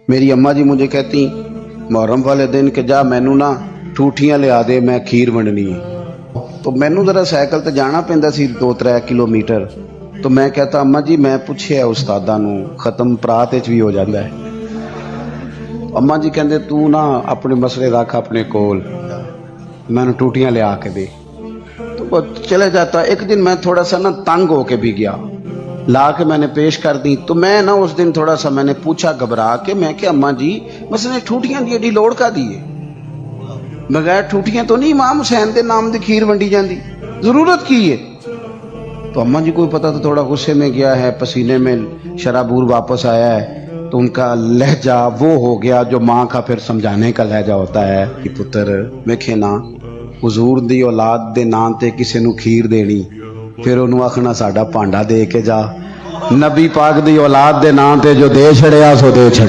मेरी अम्मा जी मुझे कहती मुहर्रम वाले दिन कि जा मैनू ना ठूठियां लिया दे, मैं खीर वंडनी है। तो मैनू जरा साइकिल ते जाना पैंदा सी 2-3 किलोमीटर। तो मैं कहता अम्मा जी मैं पूछया उस्तादा नू, खत्म परात विच भी हो जाता है। अम्मा जी कहते तू ना अपने मसले रख अपने कोल, मैनू टूटियां लिया के दे। तो वो चले जाता। एक दिन मैं थोड़ा सा ना तंग होके भी गया, ला के मैंने पेश कर दी। तो मैं ना उस दिन थोड़ा सा मैंने पूछा घबरा के, मैं क्या अम्मा जी मसले ठूठियां दी एडी लोड़ का दी है? बगैर ठूठियां तो नहीं इमाम हुसैन के नाम की खीर वंडी जाती, जरूरत की है? तो अम्मा जी को पता तो थोड़ा गुस्से में गया है, पसीने में शराबूर वापस आया है। तो उनका लहजा वो हो गया जो माँ का फिर समझाने का लहजा होता है कि पुत्र वेखे ना, हुजूर दी औलाद दे नाम ते किसी नू खीर देनी, फिर उन्होंने आखना साडा भांडा दे के जा। नबी पाक दी औलाद दे नाम ते जो दे छड़िया सो दे छड़िया।